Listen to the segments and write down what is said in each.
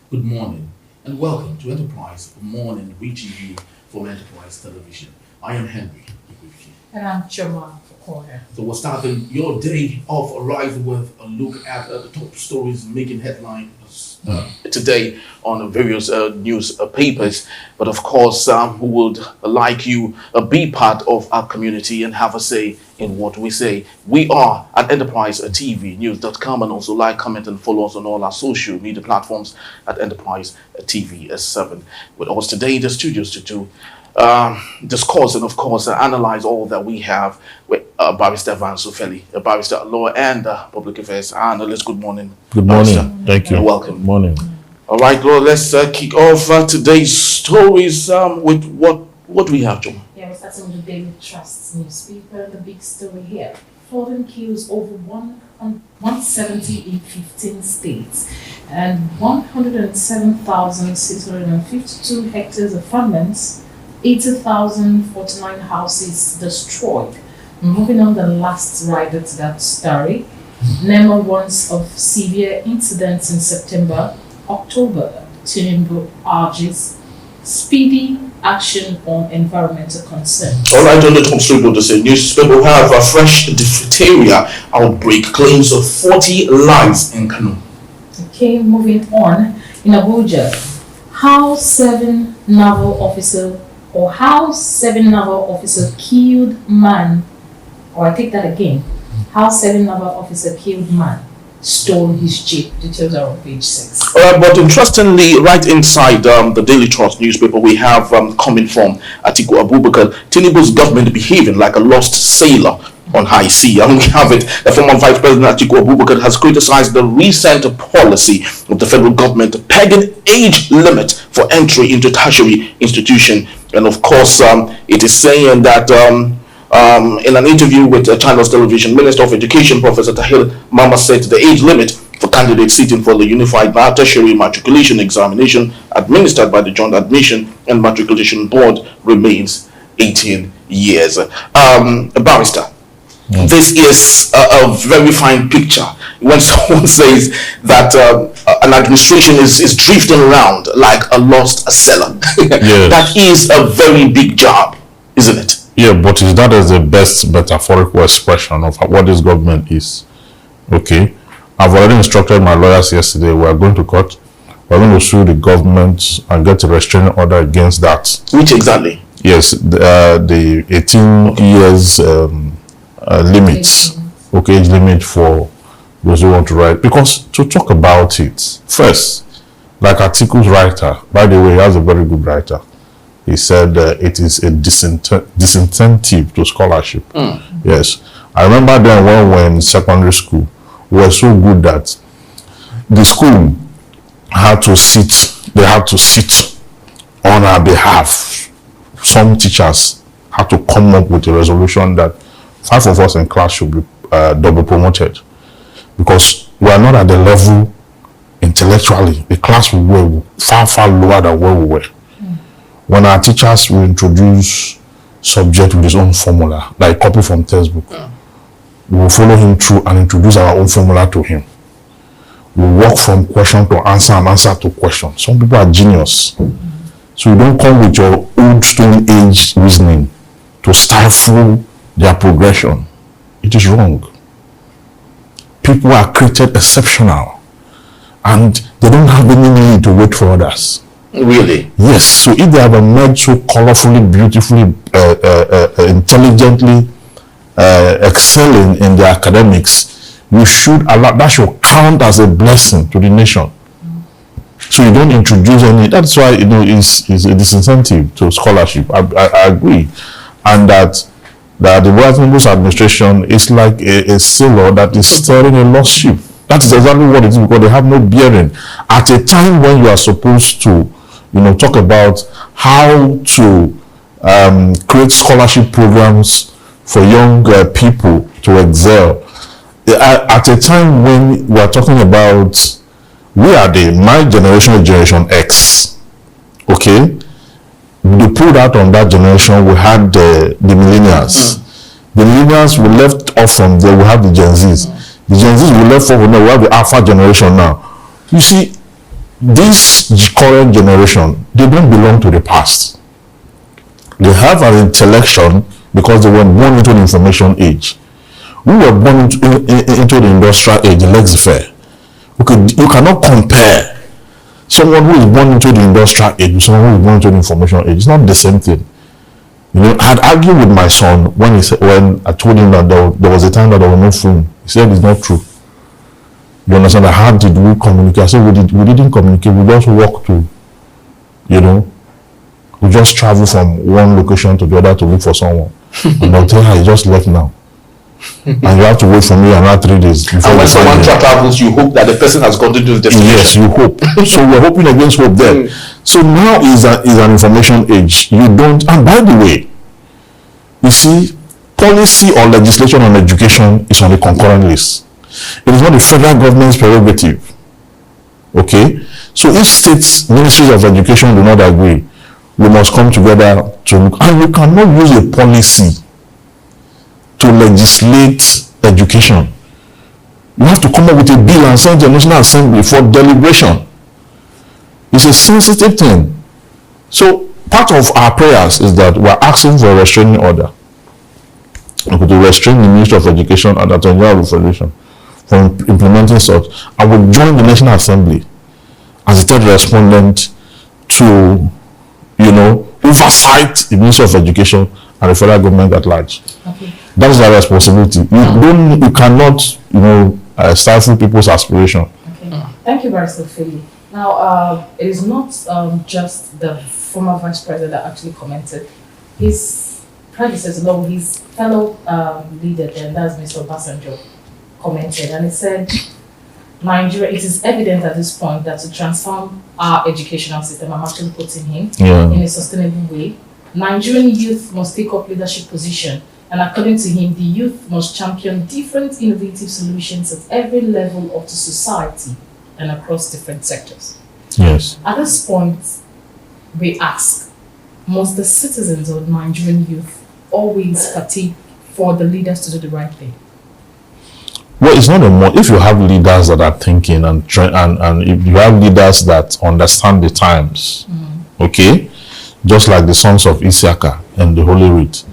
Good morning and welcome to Enterprise Morning, reaching you from Enterprise Television. I am Henry. And I'm Jamal Corner. So we're starting your day off arrival with a look at the top stories making headlines today on the various newspapers. But of course, we would like you to be part of our community and have a say in what we say. We are at Enterprise TV News.com, and also like, comment, and follow us on all our social media platforms at Enterprise TV 7. With us today in the studios to do discuss and of course analyze all that we have with Barrister Van Sufeli, a barrister at law and public affairs analyst. Good morning. Good morning. Barrister. Thank you. And welcome. Good morning. All right, Lord, let's kick off today's stories with what we have, John. Yeah, we're starting with the Daily Trust newspaper. The big story here: flooding kills over 170 in 15 states, and 107,652 hectares of farmlands, 80,049 houses destroyed. Moving on, the last rider to that story. NEMA warns of severe incidents in September, October. Tinubu urges speedy action on environmental concerns. All right, on the top story, the newspaper have a fresh diphtheria outbreak, claims of 40 lives in Kano. Okay, moving on. In Abuja, how seven naval officer killed man, or I take that again, how seven naval officer killed man stole his jeep. Details are on page 6. All right, but interestingly, right inside the Daily Trust newspaper, we have coming from Atiku Abubakar, Tinubu's government behaving like a lost sailor on high sea. And we have it, the former Vice President Atiku Abubakar has criticized the recent policy of the federal government pegging age limit for entry into tertiary institution. And of course, it is saying that in an interview with Channels Television, Minister of Education Professor Tahir Mama said the age limit for candidates sitting for the Unified Tertiary Matriculation Examination administered by the Joint Admission and Matriculation Board remains 18 years. Barrister, this is a very fine picture when someone says that an administration is drifting around like a lost sailor. Yes. That is a very big job, isn't it? Yeah, but is that as the best metaphorical expression of what this government is? Okay. I've already instructed my lawyers yesterday. We are going to court. We're going to sue the government and get a restraining order against that. Which exactly? Yes, the 18 years limits. Okay, age limit for those who want to write. Because to talk about it, first, like Atiku's writer, by the way, he has a very good writer. He said it is a disincentive to scholarship. Yes. I remember then when we were in secondary school, we were so good that the school had to sit on our behalf. Some teachers had to come up with a resolution that 5 of us in class should be double promoted, because we are not at the level intellectually. The class we were far lower than where we were. When our teachers will introduce subject with his own formula, like copy from textbook, we will follow him through and introduce our own formula to him. We walk from question to answer and answer to question. Some people are genius. So you don't come with your old stone age reasoning to stifle their progression. It is wrong. People are created exceptional and they don't have any need to wait for others. Really? Yes. So if they have emerged so colorfully, beautifully, intelligently, excelling in their academics, you should allow, that should count as a blessing to the nation. So you don't introduce any. That's why it's a disincentive to scholarship. I agree, and that the Tinubu's administration is like a sailor that is steering a lost ship. That is exactly what it is, because they have no bearing at a time when you are supposed to talk about how to create scholarship programs for young people to excel. At a time when we are talking about, we are my generation, Generation X. Okay? They pulled out on that generation, we had the millennials. The millennials we left off from there, we have the Gen Zs. The Gen Zs we left off from there, we have the Alpha generation now. You see, this current generation, they don't belong to the past. They have an intellection because they were born into the information age. We were born into the industrial age, laissez-faire. Okay, you cannot compare someone who is born into the industrial age with someone who is born into the information age. It's not the same thing. You know, I had argued with my son when I told him that there was a time that there was no phone. He said it's not true. You understand? How did we communicate? I said we didn't communicate. We just walked to, you know, we just travel from one location to the other to look for someone. And I'll tell her, he just left now. And you have to wait for me another 3 days. Before and when someone travels, you hope that the person has gone to the destination. Yes, you hope. So we're hoping against hope there. So now is an information age. You don't, and by the way, you see, policy or legislation on education is on the concurrent list. It is not the federal government's prerogative. Okay? So if states, ministries of education do not agree, we must come together to look. And you cannot use a policy to legislate education. You have to come up with a bill and send to the National Assembly for deliberation. It's a sensitive thing. So part of our prayers is that we're asking for a restraining order to restrain the Ministry of Education and Attorney General of Federation from implementing such. I will join the National Assembly as a third respondent to, you know, oversight the Ministry of Education and the federal government at large. Okay. That is our responsibility. You cannot, you know, stifle people's aspiration. Okay. Thank you, Barrister Philly. Now, it is not just the former vice president that actually commented. His predecessor, his fellow leader, then that's Mr. Obasanjo, commented, and he said, Nigeria, it is evident at this point that to transform our educational system, I'm actually quoting him, in a sustainable way, Nigerian youth must take up leadership position. And according to him, the youth must champion different innovative solutions at every level of the society and across different sectors. Yes. At this point, we ask, must the citizens of Nigerian youth always partake for the leaders to do the right thing? Well, it's not a more. If you have leaders that are thinking and if you have leaders that understand the times, okay, just like the sons of Isiaka and the Holy Writ.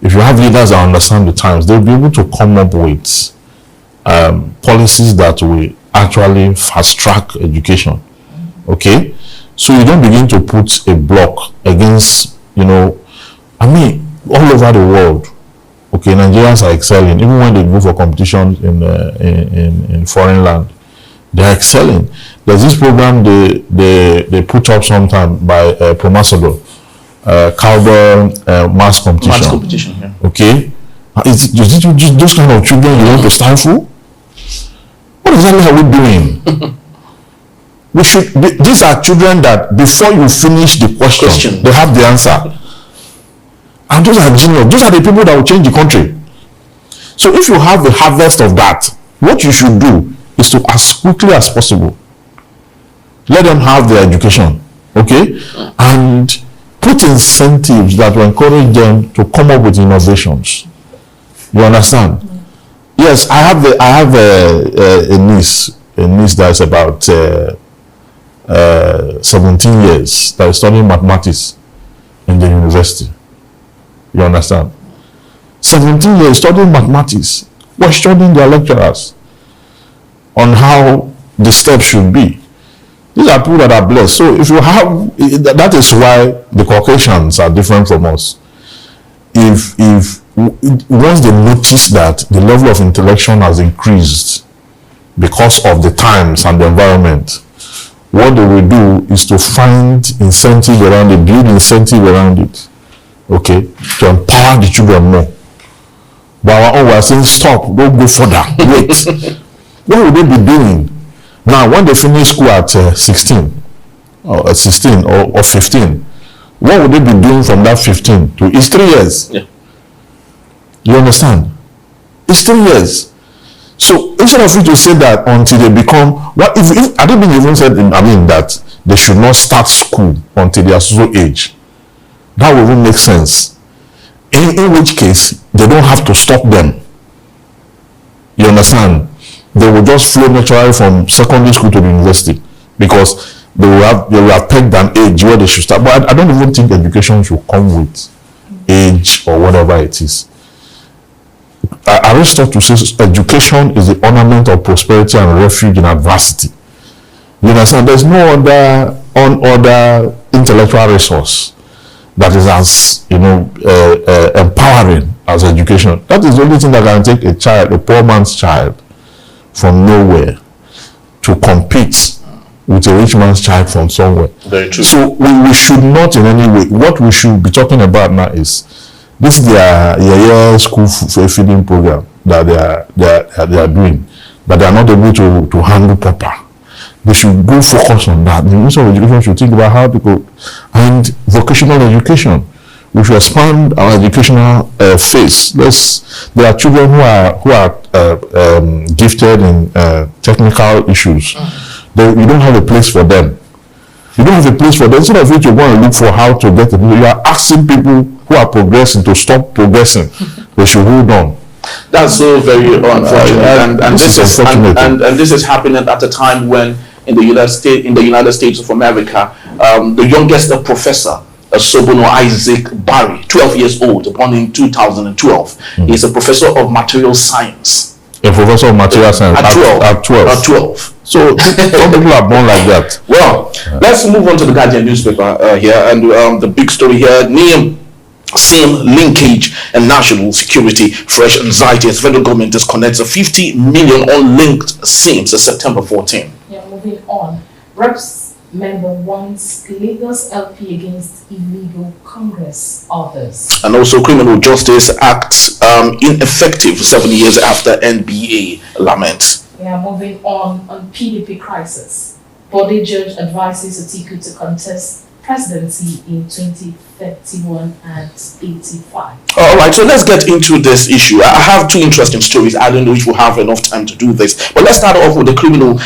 If you have leaders that understand the times, they'll be able to come up with policies that will actually fast track education. Okay, so you don't begin to put a block against, you know, I mean, all over the world. Okay, Nigerians are excelling. Even when they go for competitions in foreign land, they are excelling. There's this program they put up sometime by Promasador, cowbell mass competition. Mass competition, yeah. Okay, is it those kind of children you want to stifle? What exactly are we doing? These are children that before you finish the question, they have the answer. And those are genius. Those are the people that will change the country. So if you have a harvest of that, what you should do is to, as quickly as possible, let them have their education, okay? And put incentives that will encourage them to come up with innovations. You understand? Yes, I have a niece that is about 17 years that is studying mathematics in the university. You understand? 17 years studying mathematics, questioning their lecturers on how the steps should be. These are people that are blessed. So if you have, that is why the Caucasians are different from us. If once they notice that the level of intellection has increased because of the times and the environment, what they will do is to find incentive around it, build incentive around it. Okay, to empower the children more. But we are saying stop, don't go further, wait. What would they be doing? Now, when they finish school at 16 or 16 or 15, what would they be doing from that 15 to, it's 3 years. Yeah. You understand? It's 3 years. So instead of you to say that until they become, what if I don't even said, I mean, that they should not start school until they are so age. That will even make sense. In which case, they don't have to stop them. You understand? They will just flow naturally from secondary school to the university. because they will have pegged an age where they should start. But I don't even think education should come with age or whatever it is. Aristotle says education is the ornament of prosperity and refuge in adversity. You understand? There's no other intellectual resource that is as empowering as education. That is the only thing that can take a child, a poor man's child, from nowhere to compete with a rich man's child from somewhere. Very true. So we should not in any way. What we should be talking about now is this is their school feeding program that they are doing, but they are not able to handle proper. They should go focus on that. The Ministry of Education should think about how to go, and vocational education. We should expand our educational phase. There are children who are gifted in technical issues. You don't have a place for them. You don't have a place for them. Instead of which you want to look for how to get it, you are asking people who are progressing to stop progressing. They should hold on. That's so very unfortunate, and this is happening at a time when in the United States of America, the youngest professor, Sobono Isaac Barry, 12 years old, born in 2012, is a professor of material science. A professor of material science at 12. So some people are born like that. Well, let's move on to the Guardian newspaper here, and the big story here: SIM linkage and national security, fresh anxiety as federal government disconnects 50 million unlinked SIMs as September 14. Yeah, moving on. Reps member wants Lagos LP against illegal Congress orders. And also Criminal Justice Act ineffective 7 years after NBA laments. Yeah, moving on PDP crisis. Body judge advises Atiku to contest presidency in 2031 at 85. All right, so let's get into this issue. I have two interesting stories. I don't know if we'll have enough time to do this, but let's start off with the Criminal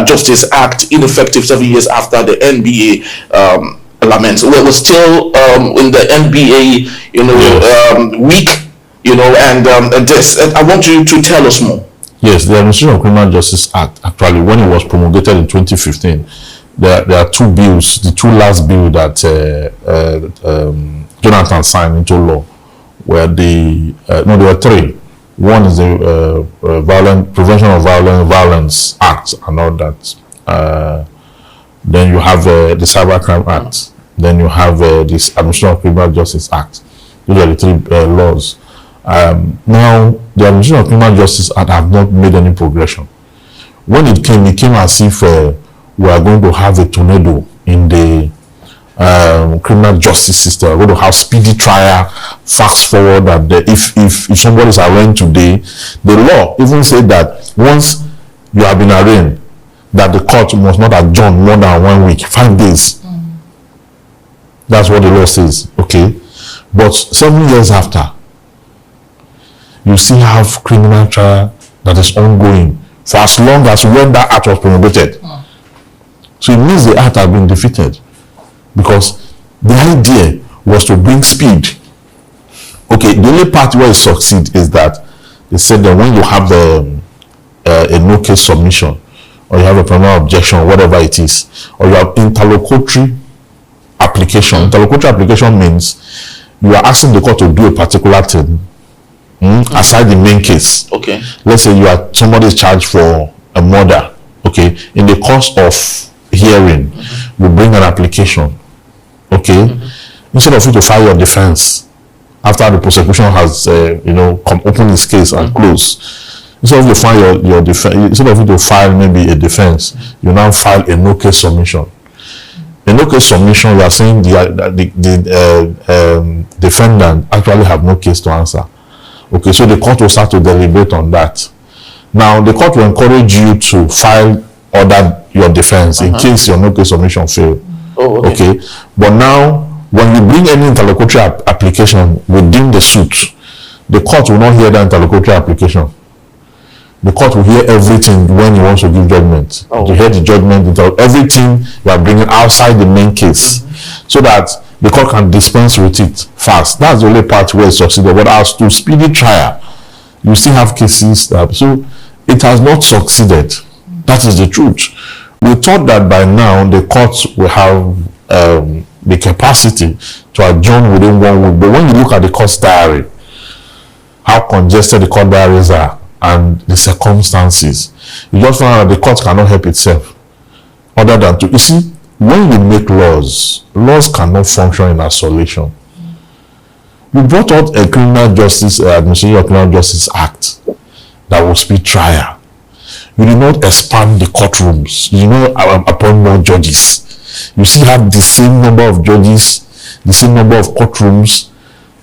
Justice Act, ineffective 7 years after the NBA laments. We're still in the NBA, week, and this. I want you to tell us more. Yes, the Administration of Criminal Justice Act, actually, when it was promulgated in 2015, there are two bills, the two last bill that Jonathan signed into law, where there were three. One is the Prevention of Violence Act and all that. Then you have the Cybercrime Act. Then you have this Administration of Criminal Justice Act. Those are the three laws. Now, the Administration of Criminal Justice Act have not made any progression. When it came as if we are going to have a tornado in the criminal justice system. We're going to have speedy trial, fast forward, that if somebody is arraigned today, the law even said that once you have been arraigned, that the court must not adjourn more than 1 week, 5 days. That's what the law says, okay? But 7 years after, you still have criminal trial that is ongoing for as long as when that act was promulgated. So it means the act has been defeated, because the idea was to bring speed. Okay, the only part where it succeeds is that they said that when you have a no case submission, or you have a preliminary objection, whatever it is, or you have interlocutory application. Interlocutory application means you are asking the court to do a particular thing aside the main case. Okay. Let's say somebody is charged for a murder. Okay, in the course of hearing, you bring an application. Okay, instead of you to file your defense after the prosecution has open his case and close, instead of you file your defense, instead of you to file maybe a defense, you now file a no case submission. A no case submission, you are saying the defendant actually have no case to answer. Okay, so the court will start to deliberate on that. Now the court will encourage you to file your defense in case your no case submission fail. Oh, okay. But now when you bring any interlocutory application within the suit, the court will not hear that interlocutory application. The court will hear everything when he wants to give judgment. To hear the judgment, everything you are bringing outside the main case, so that the court can dispense with it fast. That's the only part where it succeeded. But as to speedy trial, you still have cases so it has not succeeded. That is the truth. We thought that by now the courts will have the capacity to adjourn within 1 week. But when you look at the court diary, how congested the court diaries are, and the circumstances, you just find out that the court cannot help itself. Other than to, you see, when you make laws cannot function in isolation. You brought out a criminal justice, Administration of Criminal Justice Act that will speed trial. You did not expand the courtrooms. You know, appoint more judges. You still have the same number of judges, the same number of courtrooms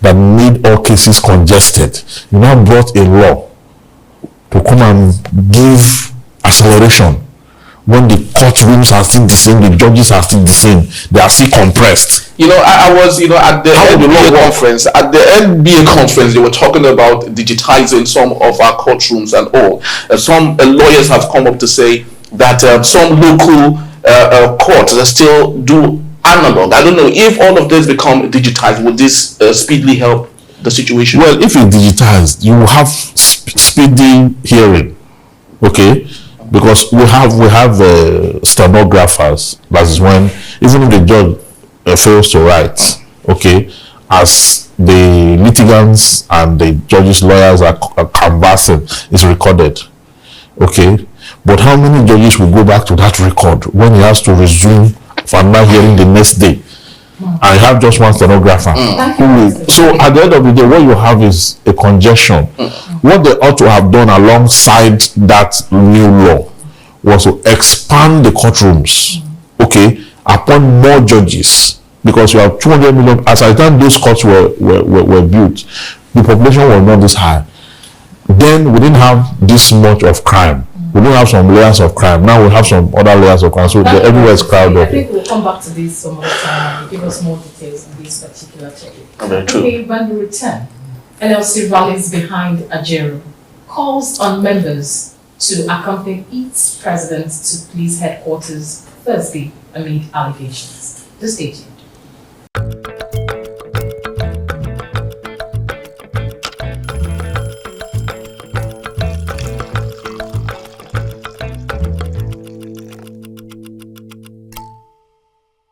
that made all cases congested. You now brought a law to come and give acceleration when the courtrooms are still the same, the judges are still the same, they are still compressed. You know, I was, at the NBA conference. At the NBA conference, they were talking about digitizing some of our courtrooms and all. Some lawyers have come up to say that some local courts still do analog. I don't know if all of this become digitized. Would this speedily help the situation? Well, if it's digitized, you will have speedy hearing. Okay. Because we have stenographers. That is when, even if the judge fails to write, okay, as the litigants and the judges' lawyers are canvassing, it's recorded, okay. But how many judges will go back to that record when he has to resume for another hearing the next day? And you have just one stenographer. So at the end of the day, what you have is a congestion. What they ought to have done alongside that new law was to expand the courtrooms, okay, appoint more judges, because you have 200 million. As at the time those courts were built, the population was not this high. Then we didn't have this much of crime. We don't have some layers of crime. Now we have some other layers of crime. So everywhere is crowded. I think we'll come back to this some other time and give us more details on this particular topic. Okay, when we return, NLC rallies behind Ajero, calls on members to accompany its president to police headquarters Thursday amid allegations. Just stay tuned.